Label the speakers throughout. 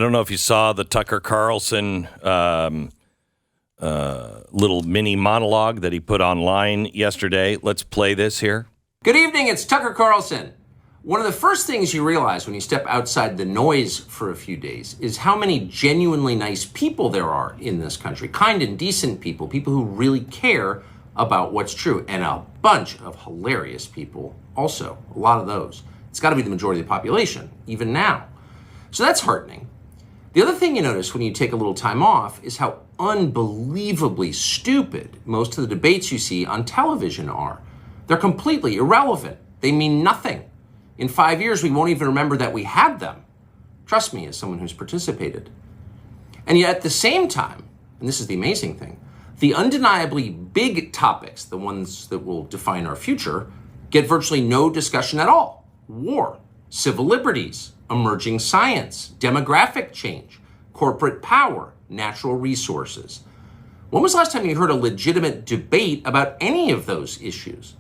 Speaker 1: I don't know if you saw the Tucker Carlson little mini monologue that he put online yesterday. Let's play this here.
Speaker 2: Good evening, it's Tucker Carlson. One of the first things you realize when you step outside the noise for a few days is how many genuinely nice people there are in this country. Kind and decent people, people who really care about what's true, and a bunch of hilarious people also, a lot of those. It's got to be the majority of the population, even now. So that's heartening. The other thing you notice when you take a little time off is how unbelievably stupid most of the debates you see on television are. They're completely irrelevant. They mean nothing. In 5 years, we won't even remember that we had them. Trust me, as someone who's participated. And yet at the same time, and this is the amazing thing, the undeniably big topics, the ones that will define our future, get virtually no discussion at all. War, civil liberties, emerging science, demographic change, corporate power, natural resources. When was the last time you heard a legitimate debate about any of those issues?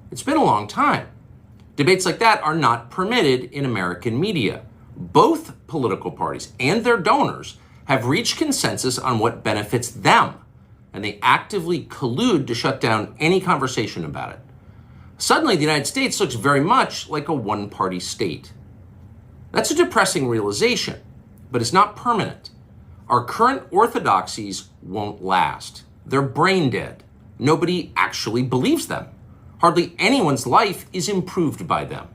Speaker 2: It's been a long time. Debates like that are not permitted in American media. Both political parties and their donors have reached consensus on what benefits them, and they actively collude to shut down any conversation about it. Suddenly, the United States looks very much like a one-party state. That's a depressing realization, but it's not permanent. Our current orthodoxies won't last. They're brain dead. Nobody actually believes them. Hardly anyone's life is improved by them.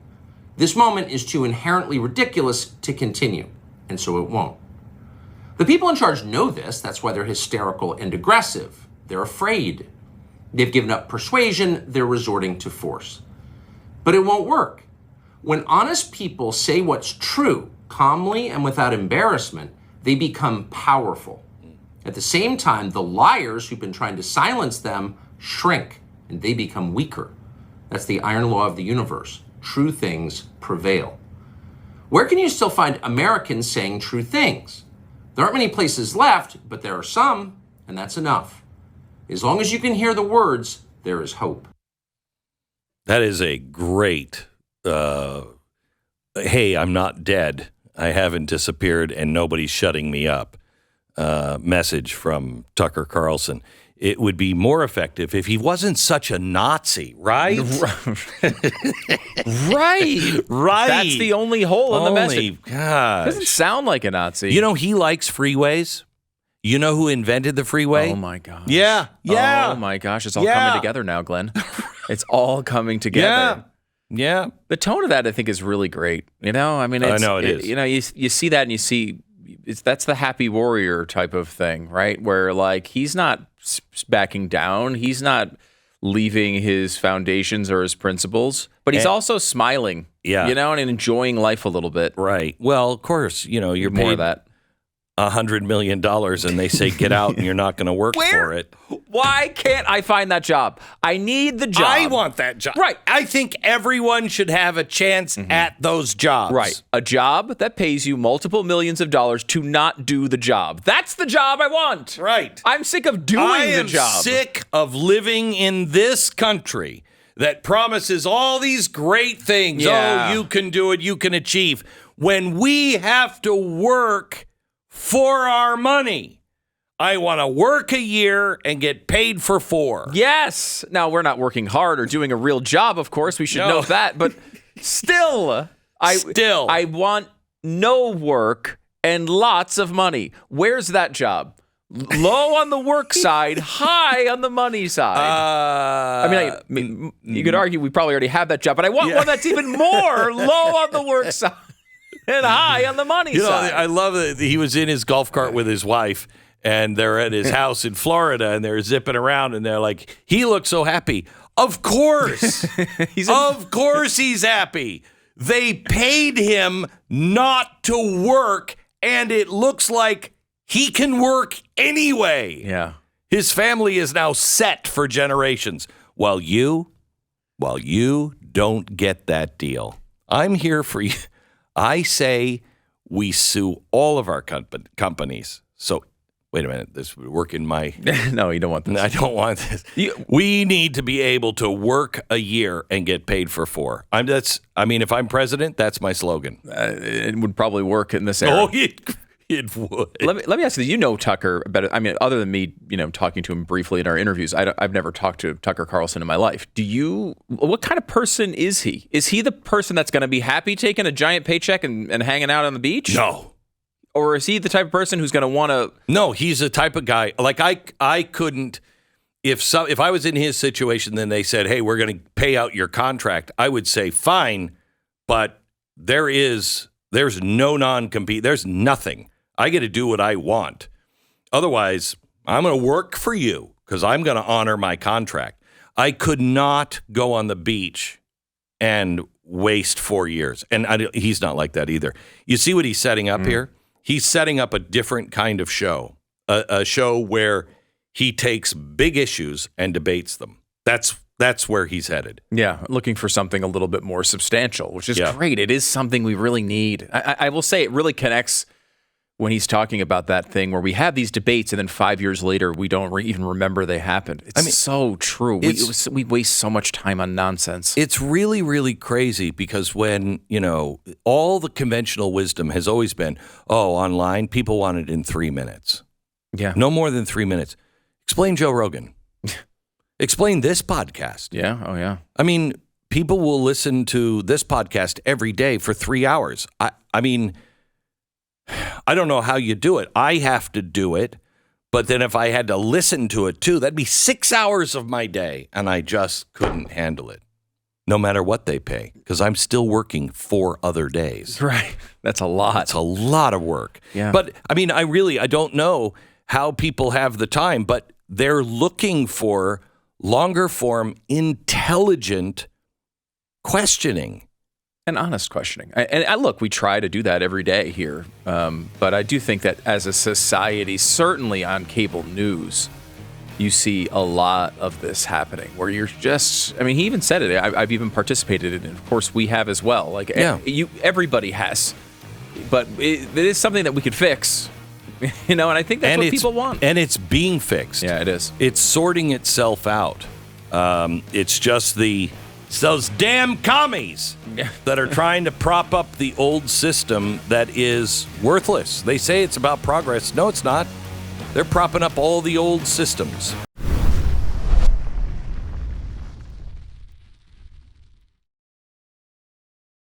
Speaker 2: This moment is too inherently ridiculous to continue, and so it won't. The people in charge know this. That's why they're hysterical and aggressive. They're afraid. They've given up persuasion. They're resorting to force. But it won't work. When honest people say what's true, calmly and without embarrassment, they become powerful. At the same time, the liars who've been trying to silence them shrink, and they become weaker. That's the iron law of the universe. True things prevail. Where can you still find Americans saying true things? There aren't many places left, but there are some, and that's enough. As long as you can hear the words, there is hope.
Speaker 1: That is a great, hey, I'm not dead. I haven't disappeared and nobody's shutting me up message from Tucker Carlson. It would be more effective if he wasn't such a Nazi, right?
Speaker 3: Right. That's the only hole in the message.
Speaker 1: Gosh.
Speaker 3: Doesn't sound like a Nazi.
Speaker 1: You know, he likes freeways. You know who invented the freeway?
Speaker 3: Oh, my gosh.
Speaker 1: Yeah.
Speaker 3: Oh, my gosh. It's all coming together now, Glenn. It's all coming together.
Speaker 1: Yeah.
Speaker 3: The tone of that, I think, is really great. You know, I mean,
Speaker 1: I know it is.
Speaker 3: You know, you see that and you see that's the happy warrior type of thing, right? Where, like, he's not backing down. He's not leaving his foundations or his principles, but he's also smiling, you know, and enjoying life a little bit.
Speaker 1: Right. Well, of course, you know, you're
Speaker 3: more
Speaker 1: paid
Speaker 3: of that.
Speaker 1: $100 million and they say, get out and you're not going to work for it.
Speaker 3: Why can't I find that job? I need the job.
Speaker 1: I want that job.
Speaker 3: Right.
Speaker 1: I think everyone should have a chance at those jobs.
Speaker 3: Right. A job that pays you multiple millions of dollars to not do the job. That's the job I want.
Speaker 1: Right.
Speaker 3: I'm sick of doing the job.
Speaker 1: I am sick of living in this country that promises all these great things.
Speaker 3: Yeah.
Speaker 1: Oh, you can do it. You can achieve. When we have to work for our money. I want to work a year and get paid for 4.
Speaker 3: Yes. Now, we're not working hard or doing a real job, of course. We should know that. But still, I want no work and lots of money. Where's that job? Low on the work side, high on the money side. I mean, you could argue we probably already have that job, but I want one that's even more low on the work side. And high on the money side.
Speaker 1: I love that he was in his golf cart with his wife, and they're at his house in Florida, and they're zipping around, and they're like, he looks so happy. Of course. Of course he's happy. They paid him not to work, and it looks like he can work anyway.
Speaker 3: Yeah.
Speaker 1: His family is now set for generations. While you don't get that deal. I'm here for you. I say we sue all of our companies. So, wait a minute. This would work in my...
Speaker 3: No, you don't want this.
Speaker 1: I don't want this. We need to be able to work a year and get paid for 4. If I'm president, that's my slogan.
Speaker 3: It would probably work in this era.
Speaker 1: Oh, It would.
Speaker 3: Let me ask you. You know Tucker better. I mean, other than me, talking to him briefly in our interviews, I've never talked to Tucker Carlson in my life. What kind of person is he? Is he the person that's going to be happy taking a giant paycheck and hanging out on the beach?
Speaker 1: No.
Speaker 3: Or is he the type of person who's going to want to?
Speaker 1: No, he's the type of guy. Like I couldn't. If I was in his situation, then they said, "Hey, we're going to pay out your contract." I would say, "Fine," but there's no non-compete. There's nothing. I get to do what I want. Otherwise, I'm going to work for you because I'm going to honor my contract. I could not go on the beach and waste 4 years. And he's not like that either. You see what he's setting up here? He's setting up a different kind of show, a show where he takes big issues and debates them. That's where he's headed.
Speaker 3: Yeah, looking for something a little bit more substantial, which is great. It is something we really need. I will say it really connects when he's talking about that thing where we have these debates and then 5 years later we don't even remember they happened. It's so true. We waste so much time on nonsense.
Speaker 1: It's really, really crazy because when, all the conventional wisdom has always been, online, people want it in 3 minutes.
Speaker 3: Yeah.
Speaker 1: No more than 3 minutes. Explain Joe Rogan. Explain this podcast.
Speaker 3: Yeah. Oh, yeah.
Speaker 1: I mean, people will listen to this podcast every day for 3 hours. I mean, I don't know how you do it. I have to do it. But then if I had to listen to it too, that'd be 6 hours of my day. And I just couldn't handle it, no matter what they pay, because I'm still working 4 other days.
Speaker 3: Right. That's a lot.
Speaker 1: It's a lot of work.
Speaker 3: Yeah.
Speaker 1: But I mean, I don't know how people have the time, but they're looking for longer form, intelligent questioning.
Speaker 3: And honest questioning. And look, we try to do that every day here. But I do think that as a society, certainly on cable news, you see a lot of this happening where you're just, he even said it. I've even participated in it. Of course, we have as well. Like, everybody has. But it is something that we could fix. And I think that's what people want.
Speaker 1: And it's being fixed.
Speaker 3: Yeah, it is.
Speaker 1: It's sorting itself out. It's just those damn commies that are trying to prop up the old system that is worthless. They say it's about progress. No, it's not. They're propping up all the old systems.